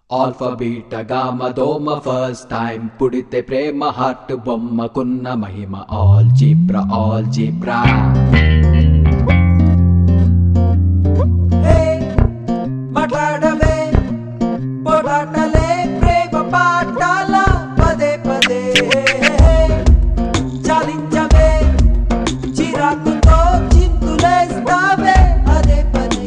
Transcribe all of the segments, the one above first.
Alpha beta gamma దోమ first time పుడితే ప్రేమ heart బొమ్మకున్న మహిమ all zebra మాట్లాడవే పోరాటలే ప్రేమ పాఠాల పదే పదే చాలించవే చిరాకుతో చింతులేస్తావే అదే పని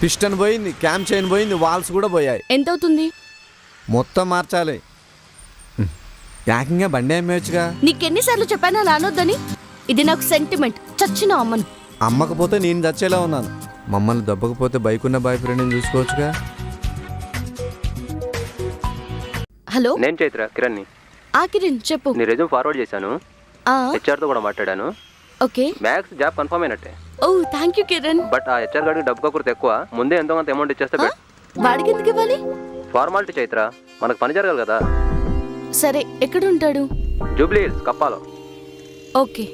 పిస్టన్ పోయింది, క్యామ్ చైన్ పోయింది, వాల్స్ కూడా పోయాయి. ఎంత అవుతుంది? మొత్తం మార్చాలి. ఏకంగా బండి అమ్మేయచ్చుగా. నీకెన్నిసార్లు చెప్పాను అలా అనొద్దని? ఇది నాకు సెంటిమెంట్. చచ్చిన అమ్మను. అమ్మకపోతే నేను చచ్చేలా ఉన్నాను. మమ్మల్ని దెబ్బకపోతే బైక్ ఉన్న బాయ్ ఫ్రెండ్ని చూసుకోవచ్చుగా. హలో, నేను చైత్ర కిరణ్ని. కిరణ్ చెప్పు. నీ రెజ్యూమ్ ఫార్వర్డ్ చేశాను, హెచ్ఆర్తో కూడా మాట్లాడాను. ఓకే, మ్యాక్స్ జాబ్ కన్ఫర్మ్ అయినట్టే. ఓ థ్యాంక్ యూ కిరణ్. బట్ ఆ హెచ్ఆర్ గారికి డబ్బు కాకూడదు ఎక్కువ, ముందే ఎంతో కొంత అమౌంట్ ఇచ్చేస్తే వాడికి ఎందుకు ఇవ్వాలి? ఫార్మాలిటీ చైత్ర, మనకు పని జరగాలి కదా. సరే, ఎక్కడ ఉంటాడు? జూబ్లీ హిల్స్ కప్పాలో. ఓకే.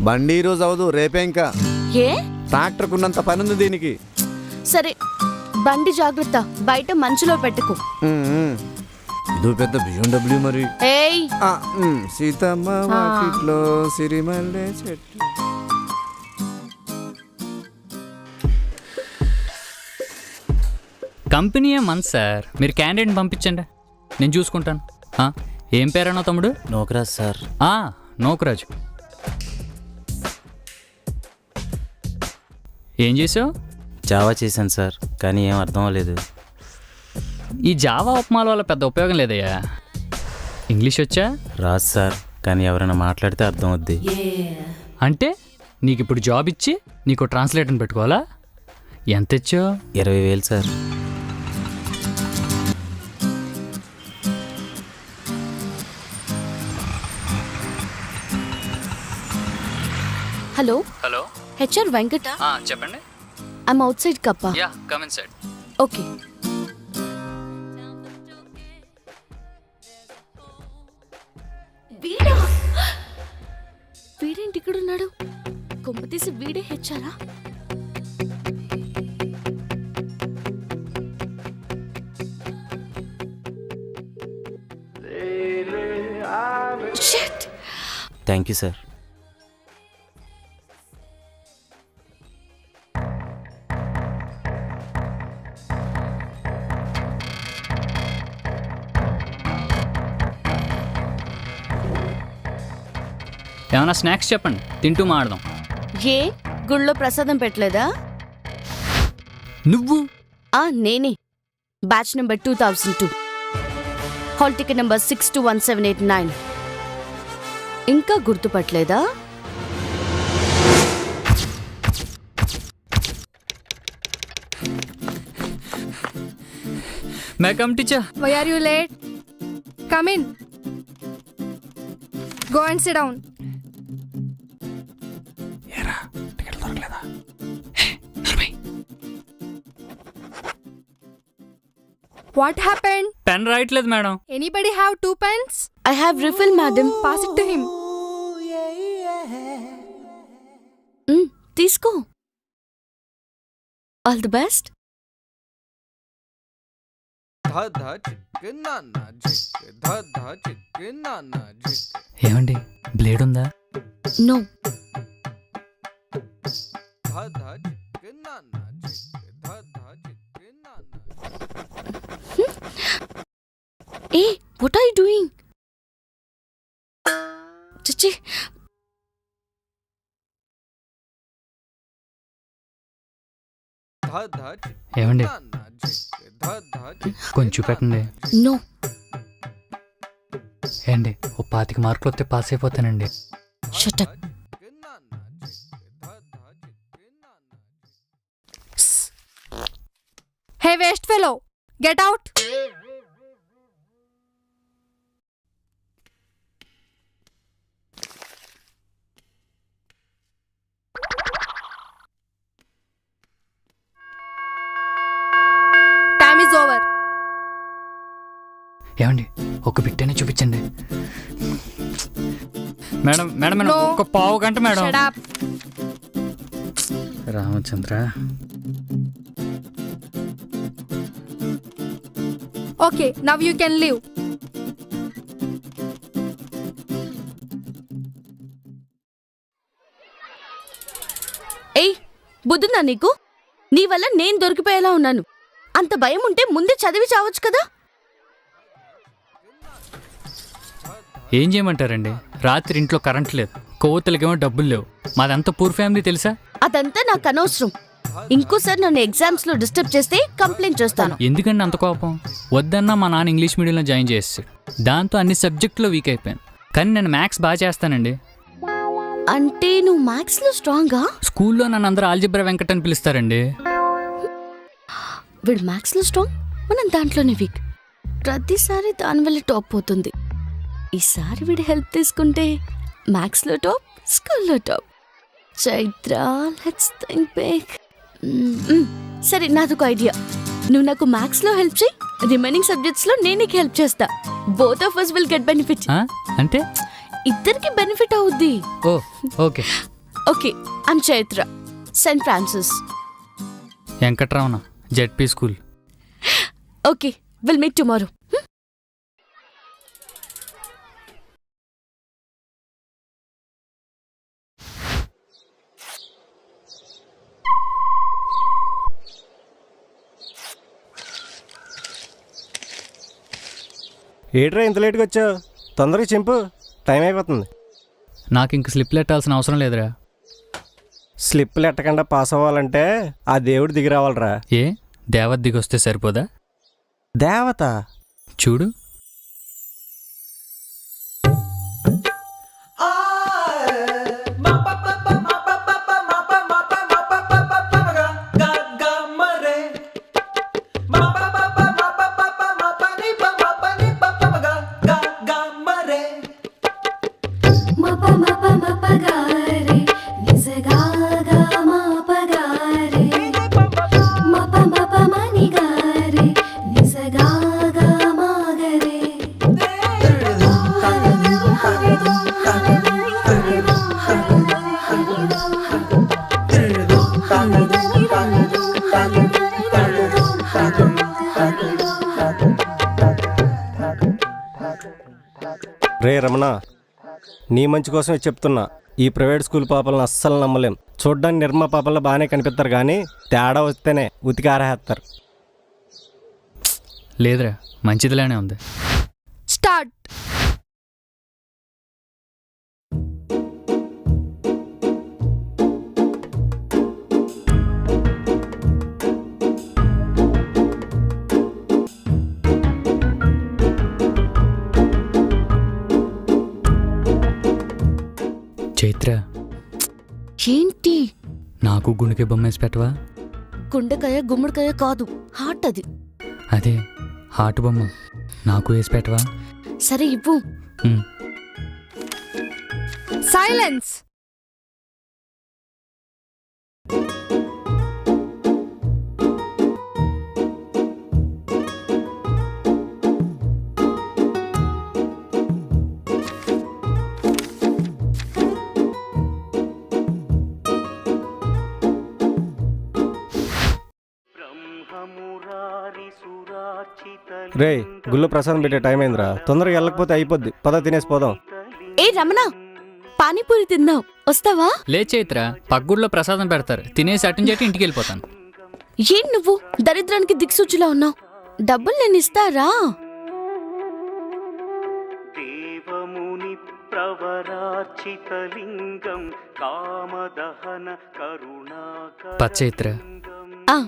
బండి ఈరోజు అవదు, రేపే. ఇంకా ఏ? ట్రాక్టర్కు ఉన్నంత పని ఉంది దీనికి. సరే, బండి జాగ్రత్త, బయట మంచులో పెట్టుకో. ఇది పెద్ద BMW మరి. ఏయ్, సీతమ్మ వాకిట్లో సిరిమల్లె చెట్టు. కంపెనీ మంత్ సార్, మీరు క్యాండిడేట్ని పంపించండి, నేను చూసుకుంటాను. ఏం పేరన్నా తమ్ముడు? నోకరాజ్ సార్. నోకరాజు. ఏం చేసావు? జావా చేశాను సార్, కానీ ఏం అర్థం అవ్వలేదు. ఈ జావా ఉప్మాల వల్ల పెద్ద ఉపయోగం లేదయ్యా. ఇంగ్లీష్ వచ్చా? రాదు సార్, కానీ ఎవరైనా మాట్లాడితే అర్థం అవుద్ది. అంటే నీకు ఇప్పుడు జాబ్ ఇచ్చి నీకు ట్రాన్స్లేటర్ని పెట్టుకోవాలా? ఎంత ఇచ్చావు? 20,000 sir. Hello. Hello, HR Venkata. చెప్పండి. ఐమ్ అవుట్ సైడ్ కప్ప. Yeah, come inside. Okay. వీడేంటి ఇక్కడ ఉన్నాడు? కొంప తీసి వీడే హెచ్చారా? Thank you sir. ఏమైనా స్నాక్స్ చెప్పండి, తింటూ మాడదాం. ఏ గుళ్ళో ప్రసాదం పెట్టలేదా? నువ్వు? నేనే. Batch number 2002, hall ticket number 621789. ఇంకా గుర్తుపట్టలేదా? May come teacher. Why are you late? Come in. Go and sit down. What happened? Pen రాయట్లేదు madam. Anybody have 2 pens? I have refill, madam. Pass it to him. తీసుకో. All the best. ఏమండి, blade ఉందా? No. Hey, what are you doing? చిచి. ఏమండి, కొంచెం పెట్టండి. No. ఏండి, ఓ 25 మార్కులు వస్తే పాస్ అయిపోతానండి. Shut up. Hey, waste fellow, get out. Is over. ఏమండి ఒక బిట్టనే చూపించండి మేడం. Madam madam No. ఒక పావు గంట madam. Shut up. Ramachandra. Okay, now you can leave. ఏయ్ బుద్ధుందా నీకు? నీ వల్ల నేను దొరికిపోయేలా ఉన్నాను. అంత భయం ఉంటే ముందే చదివి చావచ్చు కదా. ఏం చేయమంటారండి? రాత్రి ఇంట్లో కరెంట్ లేదు, కోవతలకేమో డబ్బులు లేవు. మాదంతా పూర్ ఫ్యామిలీ తెలుసా? అదంతా నాకు అనవసరం. ఇంకోసారి నన్ను ఎగ్జామ్స్ లో డిస్టర్బ్ చేస్తే కంప్లైంట్ చేస్తాను. ఎందుకండి అంత కోపం? వద్దన్నా మా నాన్న ఇంగ్లీష్ మీడియంలో జాయిన్ చేస్తాడు. దాంతో అన్ని సబ్జెక్టులో వీక్ అయిపోయాను. కానీ నేను మ్యాథ్స్ బాగా చేస్తానండి. అంటే నువ్వు మ్యాథ్స్ లో స్ట్రాంగా? స్కూల్లో నన్ను అందరూ ఆల్జిబ్రా వెంకట్ అని పిలుస్తారండి. వీడు మ్యాథ్స్ లో స్ట్రాంగ్, మనం దాంట్లోనే వీక్. ప్రతిసారి దానివల్ల టాప్ పోతుంది. ఈసారి వీడి హెల్ప్ తీసుకుంటే మ్యాథ్స్ లో టాప్, స్కూల్లో top. Chaitra, let's think big. సరే, నాదొక ఐడియా. నువ్వు నాకు మ్యాథ్స్ లో హెల్ప్ చేయి, రిమైనింగ్ సబ్జెక్ట్స్ లో నేను నీకు హెల్ప్ చేస్తా. Both of us will get benefit. అంటే ఇద్దరికి బెనిఫిట్ అవుద్ది. ఓ okay. Okay, I'm Chaitra, saint Francis. వెంకట్రావున, ZP school. Okay, will meet tomorrow. ఏట్రా ఇంత లేట్గా వచ్చావు? తొందరగా చింపు, టైం అయిపోతుంది. నాకు ఇంక స్లిప్లు ఎట్టాల్సిన అవసరం లేదురా. స్లిప్పులు ఎట్టకుండా పాస్ అవ్వాలంటే ఆ దేవుడు దిగి రావాలరా. ఏ దేవత దిగి వస్తే సరిపోదా? దేవత చూడు. రే రమణ, నీ మంచి కోసమే చెప్తున్నా. ఈ ప్రైవేట్ స్కూల్ పాపలను అస్సలు నమ్మలేం. చూడ్డానికి నిర్మా పాపల్లో బాగానే కనిపిస్తారు, కానీ తేడా వస్తేనే ఉతికి ఆరేస్తారు. లేదురా, మంచిదిలానే ఉంది. Start. చైత్ర, ఏంటి? నాకు గుండెకి బొమ్మ వేసి పెట్టవా? గుండెకాయ గుమ్మడికాయ కాదు, హార్ట్ అది. అదే హార్ట్ బొమ్మ నాకు వేసి పెట్టవా? సరే ఇవ్వు. Silence. రే, గుళ్ళో ప్రసాదం పెట్టే టైం అయిందిరా. తొందరగా వెళ్ళకపోతే అయిపోద్ది. పద తినేసి పోదాం. ఏ రమణ, పానీపూరి తిందాం, వస్తావా? లే చైత్ర, పగ్గుడిలో ప్రసాదం పెడతారు, తినేసి అటు నుంచి ఇంటికి వెళ్ళిపోతాను. ఏం నువ్వు దరిద్రానికి దిక్సూచిలా ఉన్నావు? డబ్బులు నేను ఇస్తారా? పచ్చైత్ర, ఆ,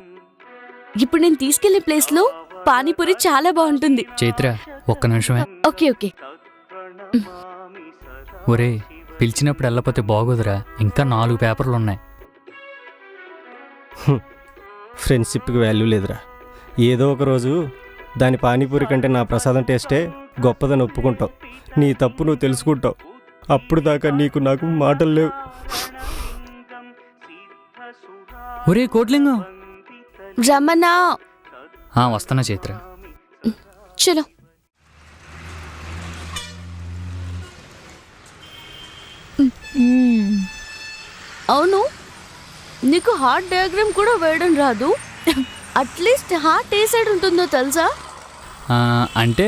ఇప్పుడు నేను తీసుకెళ్లే ప్లేస్ లో పానీపూరి చాలా బాగుంటుంది. చైత్ర ఒక్క నిమిషమే. Okay okay. ఒరే, పిలిచినప్పుడు వెళ్ళకపోతే బాగోదురా, ఇంకా 4 పేపర్లు ఉన్నాయి. ఫ్రెండ్షిప్కి వాల్యూ లేదురా. ఏదో ఒక రోజు దాని పానీపూరి కంటే నా ప్రసాదం టేస్టే గొప్పదని ఒప్పుకుంటావు. నీ తప్పు నువ్వు తెలుసుకుంటావు. అప్పుడు దాకా నీకు నాకు మాటలు లేవు. ఒరే కోట్లింగం, రమణ, వస్తున్నా చైత్ర. చలో. అవును, నీకు హార్ట్ డయాగ్రామ్ కూడా వేయడం రాదు. అట్లీస్ట్ హార్ట్ ఏ సైడ్ ఉంటుందో తెలుసా? అంటే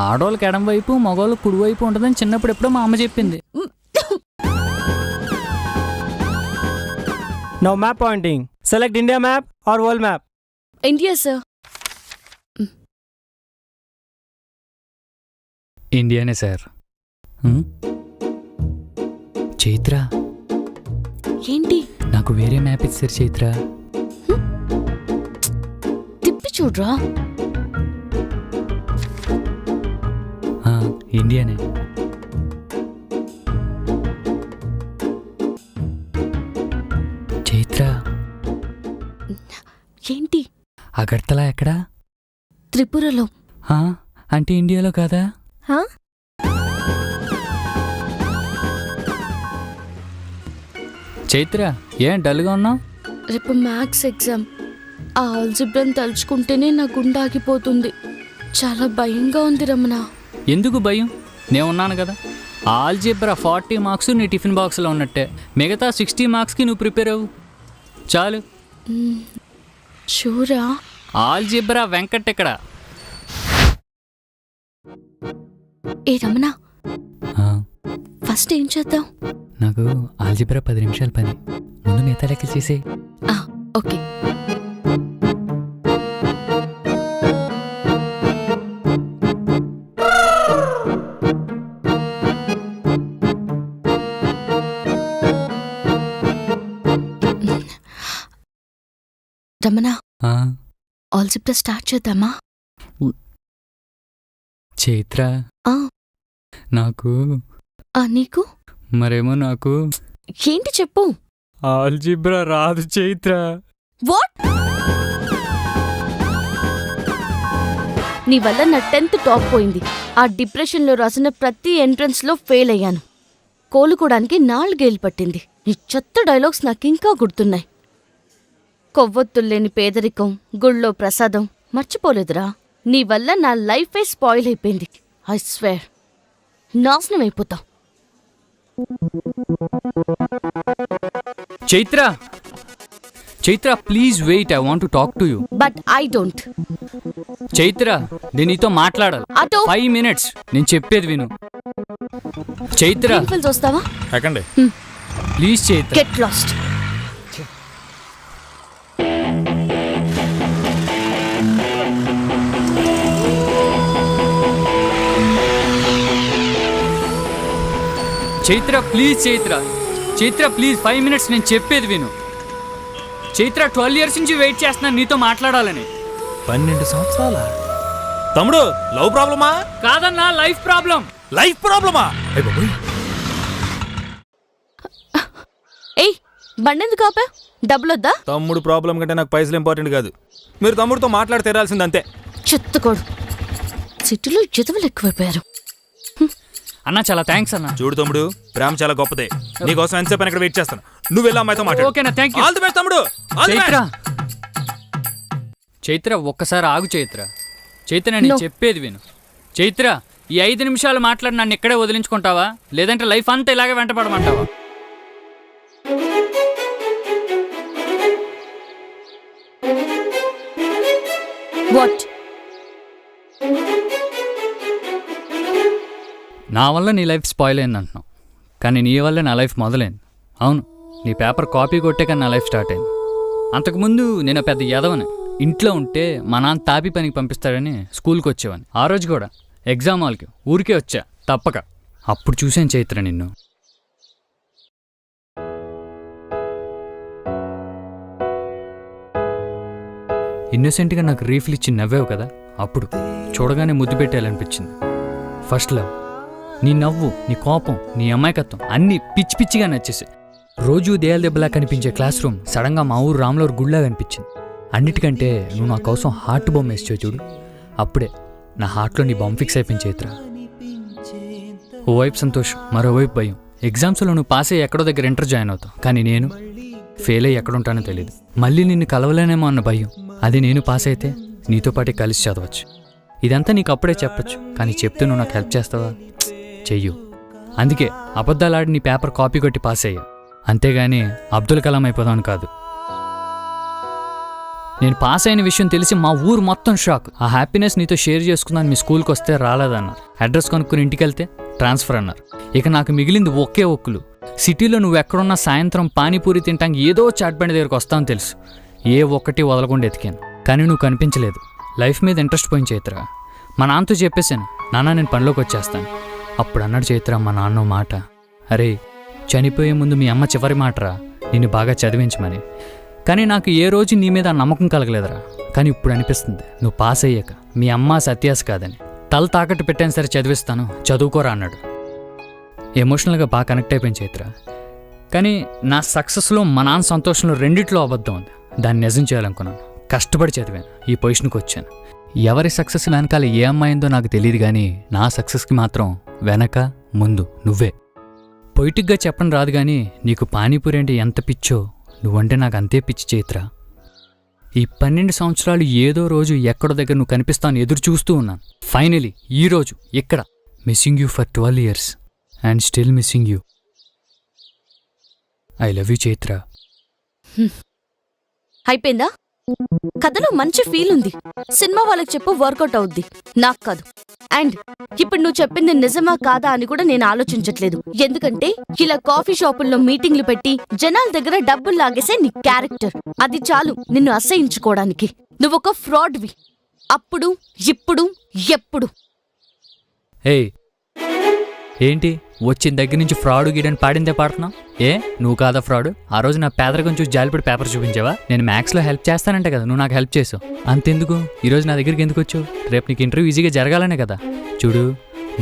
ఆడవాళ్ళకి ఎడం వైపు మగవాళ్ళకి కుడి వైపు ఉంటుందని చిన్నప్పుడు ఎప్పుడో మా అమ్మ చెప్పింది. Now map pointing. Select India map or world map. India sir. ఇండియానే సార్. చైత్ర, ఏంటి? నాకు వేరే మ్యాప్ ఇచ్చారు చైత్ర. తిప్పి చూడ్రా. ఇండియానే. చైత్ర, ఏంటి? అగర్తలా ఎక్కడా? త్రిపురలో. అంటే ఇండియాలో కాదా? చైత్ర, ఏం డల్గా ఉన్నావు? రేపు మ్యాథ్స్ ఎగ్జామ్. ఆ ఆల్జిబ్రాని తలుచుకుంటేనే నా గుండె ఆగిపోతుంది. చాలా భయంగా ఉంది రమణ. ఎందుకు భయం? నేనున్నాను కదా. ఆల్జిబ్రా 40 మార్క్స్ నీ టిఫిన్ బాక్స్లో ఉన్నట్టే. మిగతా 60 మార్క్స్కి నువ్వు ప్రిపేర్ అవ్వు చాలు. షూరా? ఆల్జిబ్రా వెంకట్ ఎక్కడ? ఏ రమణ, ఫస్ట్ ఏం చేద్దాం? నాకు ఆల్జిబ్రా 10 నిమిషాల పని. ముందు మిగతా లెక్క చేసే. ఓకే. రమణ, ఆల్జిబ్రా స్టార్ట్ చేద్దామా? చైత్ర, నాకు నీకు మరేమో నాకు ఏంటి చెప్పు. ఆల్జిబ్రా రాదు చైత్ర. వాట్? నీ వల్ల నా 10th టాప్ పోయింది. ఆ డిప్రెషన్లో రాసిన ప్రతి ఎంట్రన్స్లో ఫెయిల్ అయ్యాను. కోలుకోవడానికి 4 ఏళ్ళు పట్టింది. నీ చెత్త డైలాగ్స్ నాకింకా గుర్తున్నాయి. కొవ్వొత్తుల్లేని పేదరికం, గుళ్ళో ప్రసాదం మర్చిపోలేదురా. నీ వల్ల నా లైఫే స్పాయిల్ అయిపోయింది. ఐ స్వేర్, నాశనం అయిపోతావు. Chaitra, Chaitra please wait, I want to talk to you. But I don't. Chaitra, నేను నీతో మాట్లాడాలి. అటో 5 మినిట్స్, నేను చెప్పేది విను. చైత్ర, వస్తావా? ఎక్కండి. Please Chaitra. Get lost. Chaitra please, Chaitra, Chaitra please 5 minutes, నేను చెప్పేది విను. చైత్ర 12 ఇయర్స్ నుంచి వెయిట్ చేస్తున్నాను నీతో మాట్లాడాలని. 12 సంవత్సరాల తమ్ముడు, లవ్ ప్రాబ్లమా? కాదన్నా, లైఫ్ ప్రాబ్లం. లైఫ్ ప్రాబ్లమా? ఏయ్, బండెందుకు ఆపా? డబ్బులొద్దా? తమ్ముడు ప్రాబ్లం కంటే నాకు పైసలు ఇంపార్టెంట్ కాదు. మీరు తమ్ముడితో మాట్లాడి తెరాల్సింది అంతే. చెత్తకోడు. సిటీలో జతవలు ఎక్కువైపోయారు. అన్నా చాలా థ్యాంక్స్ అన్నా. చూడు తమ్ముడు, ప్రేమ చాలా గొప్పదే. నీకోసం ఎంతసేపు ఇక్కడ వెయిట్ చేస్తాను. నువ్వు వెళ్ళి అమ్మాయితో మాట్లాడు. ఓకేనా? Thank you. All the best తమ్ముడు. చైత్ర, చైత్ర ఒక్కసారి ఆగు చైత్ర. చైత్ర, నేను చెప్పేది విను. చైత్ర, ఈ 5 నిమిషాలు మాట్లాడి నన్ను ఇక్కడే వదిలించుకుంటావా, లేదంటే లైఫ్ అంతా ఇలాగే వెంటపడమంటావా? వాట్? నా వల్ల నీ లైఫ్ స్పాయిల్ అయింది అంటున్నావు, కానీ నీ వల్ల నా లైఫ్ మొదలైంది. అవును, నీ పేపర్ కాపీ కొట్టే కానీ నా లైఫ్ స్టార్ట్ అయింది. అంతకుముందు నేను పెద్ద ఎదవని. ఇంట్లో ఉంటే మా నాన్న తాపి పనికి పంపిస్తాడని స్కూల్కి వచ్చేవాని. ఆ రోజు కూడా ఎగ్జామ్ హాల్కి ఊరికే వచ్చా తప్పక. అప్పుడు చూసాను చైత్ర నిన్ను. ఇన్నోసెంట్గా నాకు రీఫిల్ ఇచ్చి నవ్వావు కదా, అప్పుడు చూడగానే ముద్దు పెట్టేయాలనిపించింది. First love. నీ నవ్వు, నీ కోపం, నీ అమాయకత్వం అన్నీ పిచ్చి పిచ్చిగా నచ్చేసాయి. రోజు దేయాల దెబ్బలా కనిపించే క్లాస్ రూమ్ సడన్గా మా ఊరు రాములూరు గుళ్ళగా కనిపించింది. అన్నిటికంటే నువ్వు నా కోసం హార్ట్ బొమ్మ వేసావు చూడు, అప్పుడే నా హార్ట్లో నీ బొమ్మ ఫిక్స్ అయిపోయింది చైత్ర. ఓవైపు సంతోషం, మరోవైపు భయం. ఎగ్జామ్స్లో నువ్వు పాస్ అయ్యి ఎక్కడో దగ్గర ఇంటర్ జాయిన్ అవుతావు, కానీ నేను ఫెయిల్ అయ్యి ఎక్కడుంటానో తెలియదు. మళ్ళీ నిన్ను కలవలేనేమో అన్న భయం. అది నేను పాస్ అయితే నీతో పాటే కలిసి చదవచ్చు. ఇదంతా నీకు అప్పుడే చెప్పొచ్చు, కానీ చెప్తే నువ్వు నాకు హెల్ప్ చేస్తావా? చెయ్యు. అందుకే అబద్ధాలాడి నీ పేపర్ కాపీ కొట్టి పాస్ అయ్యా, అంతేగాని అబ్దుల్ కలాం అయిపోదామని కాదు. నేను పాస్ అయిన విషయం తెలిసి మా ఊరు మొత్తం షాక్. ఆ హ్యాపీనెస్ నీతో షేర్ చేసుకుందాను మీ స్కూల్కి వస్తే రాలేదన్నారు. అడ్రస్ కనుక్కుని ఇంటికి వెళ్తే ట్రాన్స్ఫర్ అన్నారు. ఇక నాకు మిగిలింది ఒకే ఒక్కులు. సిటీలో నువ్వు ఎక్కడున్నా సాయంత్రం పానీపూరి తింటానికి ఏదో చాట్ బండి దగ్గరకు వస్తావని తెలుసు. ఏ ఒక్కటి వదలకుండా ఎతికాను, కానీ నువ్వు కనిపించలేదు. లైఫ్ మీద ఇంట్రెస్ట్ పోయిన చైత్ర. మా నాన్నతో చెప్పేశాను, నాన్న నేను పనిలోకి వచ్చేస్తాను. అప్పుడు అన్నాడు చైత్ర మా నాన్న మాట, అరే చనిపోయే ముందు మీ అమ్మ చివరి మాటరా నిన్ను బాగా చదివించమని. కానీ నాకు ఏ రోజు నీ మీద నమ్మకం కలగలేదురా. కానీ ఇప్పుడు అనిపిస్తుంది నువ్వు పాస్ అయ్యాక మీ అమ్మ సత్యాస్ కాదని. తల తాకట్టు పెట్టాను సరే చదివిస్తాను, చదువుకోరా అన్నాడు. ఎమోషనల్గా బాగా కనెక్ట్ అయిపోయింది చైత్ర. కానీ నా సక్సెస్లో మా నాన్న సంతోషంలో రెండిట్లో అబద్ధం ఉంది. దాన్ని నిజం చేయాలనుకున్నాను, కష్టపడి చదివాను, ఈ పొజిషన్కి వచ్చాను. ఎవరి సక్సెస్ వెనకాల ఏ అమ్మాయిందో నాకు తెలియదు, కానీ నా సక్సెస్కి మాత్రం వెనక ముందు నువ్వే. పొయిటిక్గా చెప్పడం రాదు, కానీ నీకు పానీపూరి అంటే ఎంత పిచ్చో నువ్వంటే నాకు అంతే పిచ్చి చైత్ర. ఈ 12 సంవత్సరాలు ఏదో రోజు ఎక్కడో దగ్గర నువ్వు కనిపిస్తాను ఎదురు చూస్తూ ఉన్నాను. ఫైనలీ ఈరోజు ఇక్కడ missing you for 12 years and still missing you. I love you Chaitra. అయిపోయిందా? కథలో మంచి ఫీల్ ఉంది. సినిమా వాళ్ళకి చెప్పు, వర్కౌట్ అవుద్ది, నాకు కాదు. అండ్ ఇప్పుడు నువ్వు చెప్పింది నిజమా కాదా అని కూడా నేను ఆలోచించట్లేదు. ఎందుకంటే ఇలా కాఫీ షాపుల్లో మీటింగ్లు పెట్టి జనాల దగ్గర డబ్బులు లాగేసే నీ క్యారెక్టర్, అది చాలు నిన్ను అసహించుకోవడానికి. నువ్వొక ఫ్రాడ్వి, అప్పుడు ఇప్పుడు ఎప్పుడు. ఏయ్ ఏంటి వచ్చిన దగ్గర నుంచి ఫ్రాడ్ గీడని పాడిందే పాడుతున్నావు? ఏ నువ్వు కాదా ఫ్రాడ్? ఆ రోజు నా పేదరికం చూసి జాలిపడి పేపర్ చూపించావా? నేను మ్యాథ్స్లో హెల్ప్ చేస్తానంటే కదా నువ్వు నాకు హెల్ప్ చేసావు. అంతెందుకు ఈరోజు నా దగ్గరికి ఎందుకు వచ్చావు? రేపు నీకు ఇంటర్వ్యూ ఈజీగా జరగాలనే కదా. చూడు,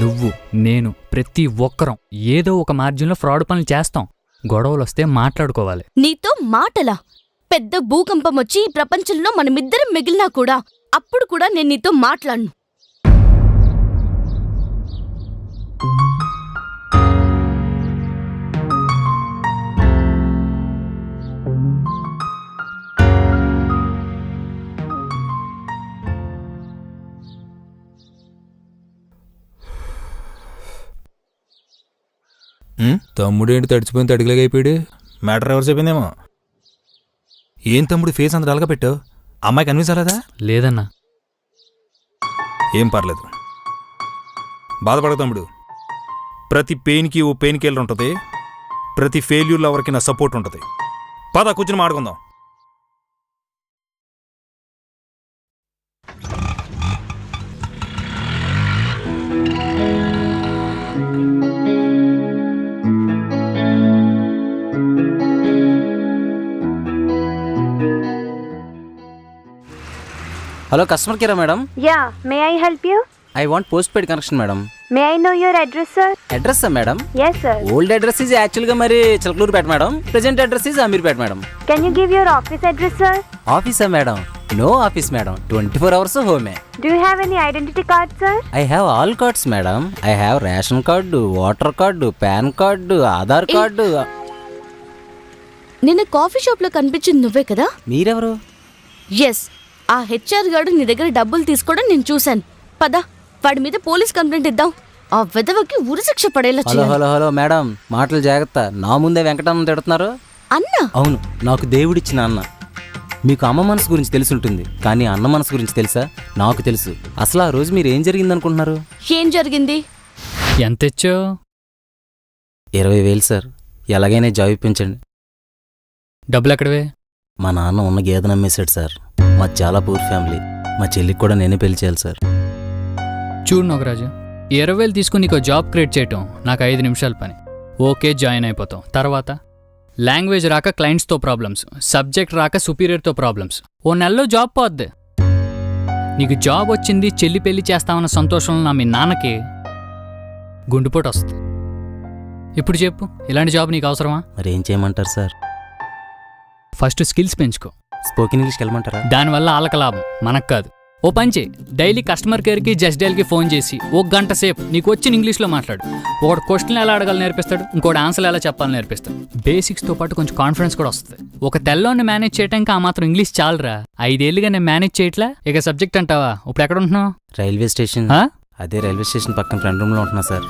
నువ్వు నేను ప్రతి ఒక్కరం ఏదో ఒక మార్జిన్లో ఫ్రాడ్ పనులు చేస్తాం. గొడవలు వస్తే మాట్లాడుకోవాలి. నీతో మాటలా? పెద్ద భూకంపం వచ్చి ఈ ప్రపంచంలో మనమిద్దరం మిగిలినా కూడా అప్పుడు కూడా నేను నీతో మాట్లాడను. తమ్ముడు ఏంటి తడిచిపోయిన తడిగలేగా అయిపోయాడు? మ్యాటర్ ఎవరు చెప్పిందేమో. ఏం తమ్ముడు ఫేస్ అంత డల్గా పెట్టావు? అమ్మాయి కనిపించలేదా? లేదన్నా. ఏం పర్లేదు, బాధపడకు తమ్ముడు. ప్రతి పెయిన్కి ఓ పెయిన్ కిల్లర్ ఉంటుంది, ప్రతి ఫెయిల్యూర్లో ఎవరికి నా సపోర్ట్ ఉంటుంది. పద కూర్చుని మాడుకుందాం. హలో కస్టమర్ కేరా madam? Yeah, may I help you? I want postpaid connection madam. May I know your address sir? అడ్రస్సా madam? Yes sir. Old address is యాక్చువల్గా మరి Chilakaluripet madam. Present address is Ameerpet madam. Can you give your office address sir? ఆఫీసా madam? No office madam, 24 hours హోమే. Do you have any identity card sir? I have all cards madam. I have ration card, voter card, pan card, Aadhaar card. నిన్న coffee షాప్లో కనిపించింది నువ్వే కదా? మీరెవరు? Yes, ఆ HR గారు నీ దగ్గర డబ్బులు తీసుకోవడం నేను చూశాను. పద, వాడి మీద పోలీస్ కంప్లైంట్ ఇద్దాం. ఆ వెధవకి ఉరిశిక్ష పడేలా హలో చేయాలి. హలో హలో మేడం, మాటలు జాగ్రత్త. నా ముందే వెంకటమ్మ తిడుతున్నారు. అన్నా? అవును, నాకు దేవుడిచ్చిన అన్న. మీకు అమ్మ మనసు గురించి తెలిసి ఉంటుంది, కానీ అన్న మనసు గురించి తెలుసా? నాకు తెలుసు. అసలు ఆ రోజు మీరు ఏం జరిగిందనుకుంటున్నారు? ఏం జరిగింది? ఎంత ఇచ్చావు? 20,000 సార్. ఎలాగైనా జాబ్ ఇప్పించండి. డబ్బులు ఎక్కడవే? మా నాన్న ఉన్న గేదె నమ్మేశాడు సార్. మా చాలా పూర్ ఫ్యామిలీ. మా చెల్లికి కూడా నేనే పెళ్లి చేయాలి సార్. చూడు నాగరాజు, 20,000 తీసుకుని నీకు జాబ్ క్రియేట్ చేయటం నాకు 5 నిమిషాల పని. ఓకే, జాయిన్ అయిపోతాం. తర్వాత లాంగ్వేజ్ రాక క్లయింట్స్తో ప్రాబ్లమ్స్, సబ్జెక్ట్ రాక సుపీరియర్తో ప్రాబ్లమ్స్. ఓ నెలలో జాబ్ పోద్ది. నీకు జాబ్ వచ్చింది, చెల్లి పెళ్లి చేస్తామన్న సంతోషంలో నా మీ నాన్నకి గుండెపోటు వస్తుంది. ఇప్పుడు చెప్పు, ఇలాంటి జాబ్ నీకు అవసరమా? మరి ఏం చేయమంటారు సార్? ఫస్ట్ స్కిల్స్ పెంచుకో. స్పోకెన్ ఇంగ్లీష్కి వెళ్ళమంటారా? దానివల్ల వాళ్ళకి లాభం, మనకు కాదు. ఓ పని చేయి, డైలీ కస్టమర్ కేర్కి జస్ట్ డైల్కి ఫోన్ చేసి 1 గంట సేపు నీకు వచ్చిన ఇంగ్లీష్లో మాట్లాడు. ఒకటి క్వశ్చన్లు ఎలా అడగాలి నేర్పిస్తాడు, ఇంకోటి ఆన్సర్లు ఎలా చెప్పాలి నేర్పిస్తాడు. బేసిక్స్తో పాటు కొంచెం కాన్ఫిడెన్స్ కూడా వస్తుంది. ఒక తెల్లోని మేనేజ్ చేయడానికి ఆ మాత్రం ఇంగ్లీష్ చాలరా. 5 ఏళ్ళుగా నేను మేనేజ్ చేయట్లా, ఇక సబ్జెక్ట్ అంటావా? ఇప్పుడు ఎక్కడ ఉంటున్నావు? Railway station. అదే రైల్వే స్టేషన్ పక్కన ఫ్రెండ్ రూమ్లో ఉంటున్నా సార్.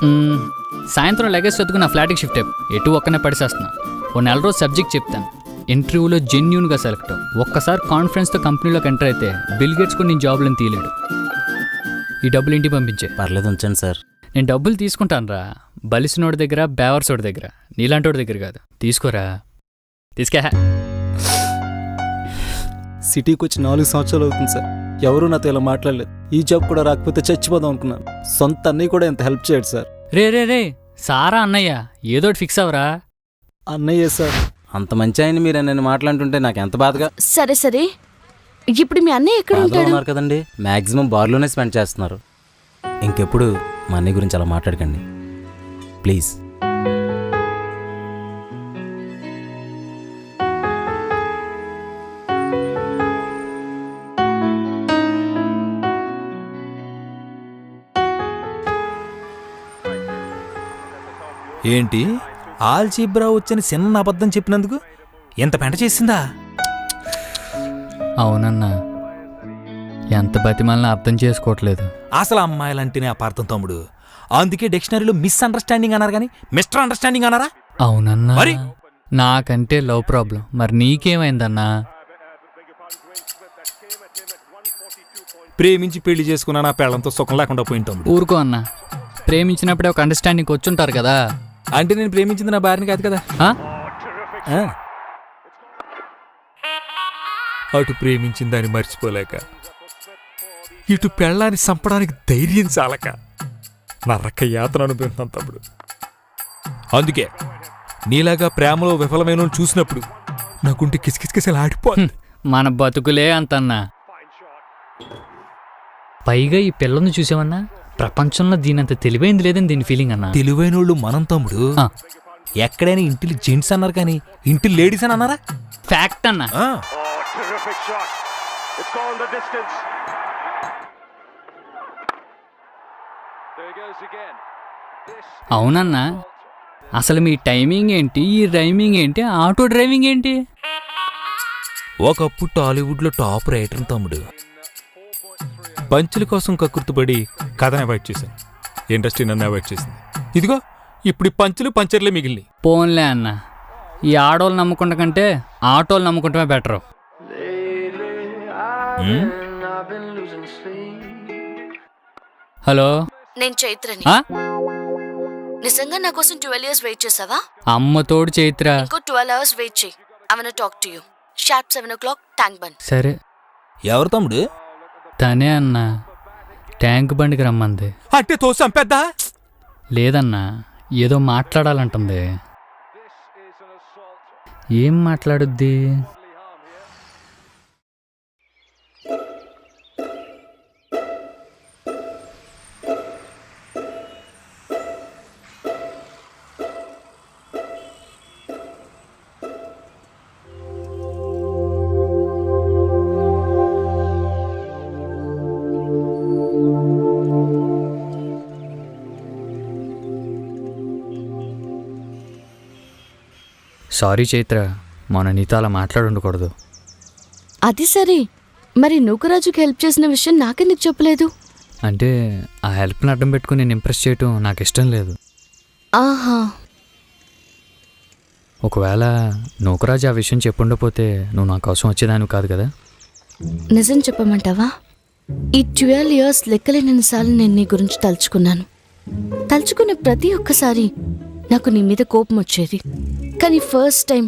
సాయంత్రం లగేజ్ చదువుకుని నా ఫ్లాట్కి షిఫ్ట్ అయిపో. ఎటు ఒక్కనే పడిసేస్తున్నా. ఓ 4 రోజు సబ్జెక్ట్ చెప్తాను. ఇంటర్వ్యూలో జెన్యూన్గా సెలెక్ట్ అవ్వు. ఒక్కసారి కాన్ఫిడెన్స్తో కంపెనీలోకి ఎంటర్ అయితే బిల్ గేట్స్ కూడా నేను జాబ్లను తీయలేడు. ఈ డబ్బులు ఇంటికి పంపించే. పర్లేదు ఉంచండి సార్. నేను డబ్బులు తీసుకుంటాను రా, బలిసినోడి దగ్గర, బేవర్సోడి దగ్గర, నీలాంటోడి దగ్గర కాదు. తీసుకోరా, తీసుకే. సిటీకి వచ్చి 4 సంవత్సరాలు అవుతుంది సార్. ఎవరూ నాతో ఇలా మాట్లాడలేదు. ఈ జాబ్ కూడా రాకపోతే చచ్చిపోదాం అనుకున్నాను. సొంత అన్నయ్య కూడా ఎంత హెల్ప్ చేయడు సార్. రే సారా అన్నయ్య, ఏదోటి ఫిక్స్ అవరా. అన్నయ్యే సార్. అంత మంచి ఆయన మీరు నన్ను మాట్లాడుతుంటే నాకు ఎంత బాధగా. సరే ఇప్పుడు మీ అన్నయ్య ఎక్కడ బాధలో ఉంటాడు? ఉన్నారు కదండి. మ్యాక్సిమం బార్లోనే స్పెండ్ చేస్తున్నారు. ఇంకెప్పుడు మా అన్నయ్య గురించి అలా మాట్లాడకండి ప్లీజ్. ఏంటి ఆల్జీబ్రా వచ్చని చిన్న అబద్ధం చెప్పినందుకు ఎంత పెంట చేసిందా? అవునన్నా, ఎంత బతిమాలని అర్థం చేసుకోవట్లేదు. అసలు అమ్మాయిలంటేనే అపార్థం తమ్ముడు. అందుకే డిక్షనరీలో మిస్ అండర్స్టాండింగ్ అన్నారు కానీ మిస్టర్ అండర్స్టాండింగ్ అన్నారా? అవునన్నా, మరి నాకంటే లవ్ ప్రాబ్లం. మరి నీకేమైందన్నా? ప్రేమించి పెళ్లి చేసుకున్నా నా పెళ్ళంతో సుఖం లేకుండా పోయింది తమ్ముడు. ఊరుకో అన్నా, ప్రేమించినప్పుడే ఒక అండర్స్టాండింగ్ వచ్చుంటారు కదా. అంటే నేను ప్రేమించింది నా భార్యని కాదు కదా. అటు ప్రేమించిన దాన్ని మర్చిపోలేక, ఇటు పెళ్ళాన్ని చంపడానికి ధైర్యం చాలక నరక యాతన అనుభవిస్తాను తమ్ముడు. అందుకే నీలాగా ప్రేమలో విఫలమైన చూసినప్పుడు నాకుంటే కిసకిసకిసలు ఆడిపోతుంది. మన బతుకులే అంతన్నా. పైగా ఈ పిల్లని చూసామన్నా, ప్రపంచంలో దీనంత తెలివైంది లేదని దీని ఫీలింగ్ అన్నా. తెలివైనోళ్ళు మనం తమ్ముడు. ఎక్కడైనా ఇంటిలో జెంట్స్ అన్నారు కానీ ఇంటి లేడీస్ అని అన్నారా? ఫ్యాక్ట్ అన్నా. అవునన్నా, అసలు మీ టైమింగ్ ఏంటి, ఈ రైమింగ్ ఏంటి, ఆటో డ్రైవింగ్ ఏంటి? ఒకప్పుడు టాలీవుడ్లో టాప్ రైటర్ తమ్ముడు. పంచుల కోసం కక్కుర్తుపడి కథను అవాయిడ్ చేశాను. ఇండస్ట్రీ నన్ను అవాయిడ్ చేసింది. ఇదిగో ఇప్పుడు పంచులు పంచర్లే మిగిలి. పోన్లే అన్న, ఈ ఆడోళ్ళు నమ్ముకుంటా కంటే ఆటోలు నమ్ముకుంటమే బెటరు. హలో, నేను చైత్రని. నిజంగా నా కోసం 12 years వెయిట్ చేసావా? అమ్మ తోడు చైత్ర. ఇంకో 12 hours వెయిట్ చేయి. I wanna talk to you. Sharp 7 o'clock, tank bund. సరే. ఎవరు తమ్ముడు? తనే అన్న, ట్యాంక్ బండికి రమ్మంది. అంటే తోసం పెద్ద లేదన్నా, ఏదో మాట్లాడాలంటుంది. ఏం మాట్లాడుద్ది? సారీ చైత్ర, మొన్న నీతో అలా మాట్లాడుండకూడదు. అది సరే, మరి నూకరాజుకి హెల్ప్ చేసిన విషయం నాకెందుకు చెప్పలేదు? అంటే ఆ హెల్ప్ని అడ్డం పెట్టుకుని నేను ఇంప్రెస్ చేయటం నాకు ఇష్టం లేదు. ఆహా. ఒకవేళ నూకరాజు ఆ విషయం చెప్పుండపోతే నువ్వు నా కోసం వచ్చేదాన్ని కాదు కదా. నిజం చెప్పమంటావా? ఈ 12 years లెక్కలేనన్నిసార్లు నేను నీ గురించి తలుచుకున్నాను. తలుచుకున్న ప్రతి ఒక్కసారి నాకు నీ మీద కోపం వచ్చేది. కానీ ఫస్ట్ టైం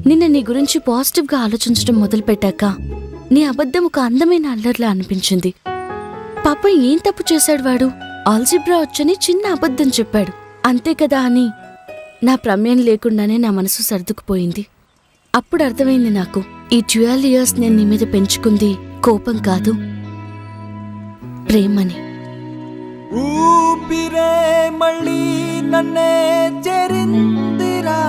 నిన్న నీ గురించి పాజిటివ్గా ఆలోచించడం మొదలుపెట్టాక నీ అబద్ధం ఒక అందమైన అల్లర్లా అనిపించింది. పాపం ఏం తప్పు చేశాడు వాడు? ఆల్జిబ్రా వచ్చని చిన్న అబద్ధం చెప్పాడు అంతే కదా అని నా ప్రమేయం లేకుండానే నా మనసు సర్దుకుపోయింది. అప్పుడు అర్థమైంది నాకు, ఈ 12 years నేను నీ మీద పెంచుకుంది కోపం కాదు, ప్రేమని. ఊపిరే మళ్ళీ నన్నే చేరిందిరా.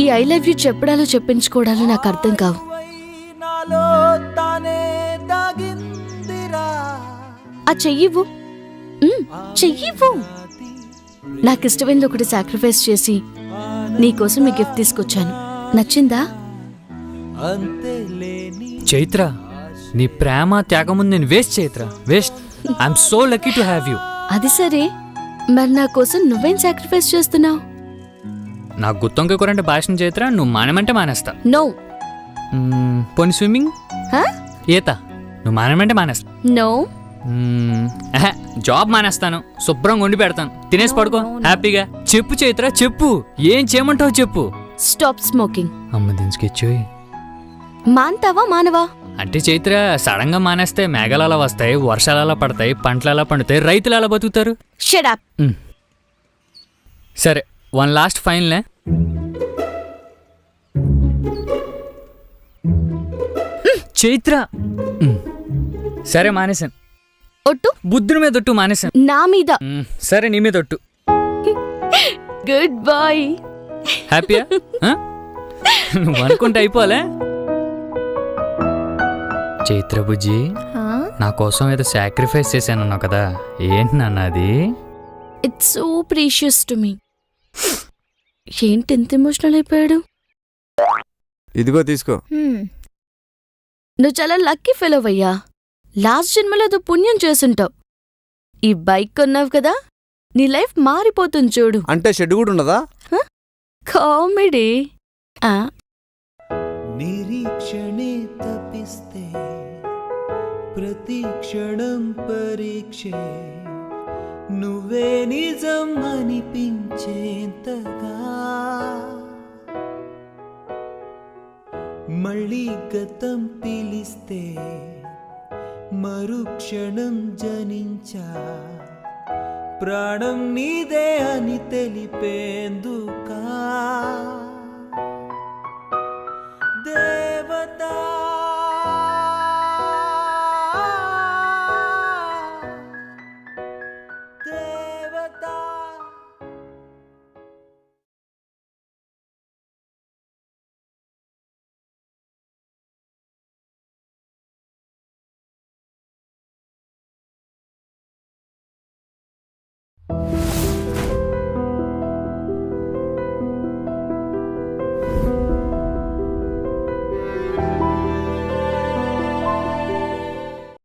ఈ ఐ లవ్ యూ చెప్పడాలు చెప్పించుకోవడాలు నాకు అర్థం కావు. నాలో తానే దాగిందిరా. ఆ చెయ్యివ్వు. చెయ్యివ్వు. నాకిష్టమైంది ఒకటి సాక్రిఫైస్ చేసి నీకోసం ఈ గిఫ్ట్ తీసుకొచ్చాను. నచ్చిందా? చైత్ర, నీ ప్రేమ త్యాగం ముందు నేను waste Chaitra, waste. I'm so lucky to have you. అది సరే, మరి నా కోసం నువ్వేం సాక్రిఫైస్ చేస్తున్నావు? నాకు గుత్తొంకాయ కూర అంటే భాషణ చైత్ర, నువ్వు మానమంటే మానేస్తా. నో. పోనీ స్విమ్మింగ్, ఈత నువ్వు మానమంటే మానేస్తా. నో. జాబ్ మానేస్తాను, శుభ్రంగా వండి పెడతాను, తినేసి పడుకో హ్యాపీగా. చెప్పు చైత్ర, చెప్పు, ఏం చేయమంటావు చెప్పు. Stop smoking. అమ్మ దించుకెచ్చు. మాన్తావా మానవా? అంటే చైత్ర, సడన్ గా మానేస్తే మేఘాలు అలా వస్తాయి, వర్షాలు అలా పడతాయి, పంటలు అలా పండుతాయి, రైతులు అలా బతుకుతారు. Shut up. సరే, వన్ లాస్ట్ ఫైనల్. చైత్ర, సరే మానేశాను. ఒట్టు. బుద్ధుని మీద ఒట్టు. మానేశాను. నా మీద. సరే, నీ మీద ఒట్టు. Good boy. హ్యాపీయా? నువ్వు అనుకుంటే అయిపోలే. చైత్ర బుజ్జి, నా కోసం ఏదో సాక్రిఫైస్ చేశానన్నావు కదా, ఏంటి నాన్న అది? It's so precious to me. ఏంటి ఎంత ఎమోషనల్ అయిపోయాడు? ఇదిగో తీసుకో. నువ్వు చాలా లక్కీ ఫెలో అయ్యా. లాస్ట్ జన్మలో ఏదో పుణ్యం చేసుంటావు. ఈ బైక్ కొన్నావు కదా, నీ లైఫ్ మారిపోతుంది చూడు. అంటే షెడ్ కూడా ఉండదా? కామెడీ. నిరీక్షణే తపిస్తే ప్రతి క్షణం పరీక్షే, నువ్వే నిజం అనిపించేంతగా మళ్ళీ గతం పిలిస్తే మరుక్షణం జనించా, ప్రాణం నీదే అని తెలిపేందుకా.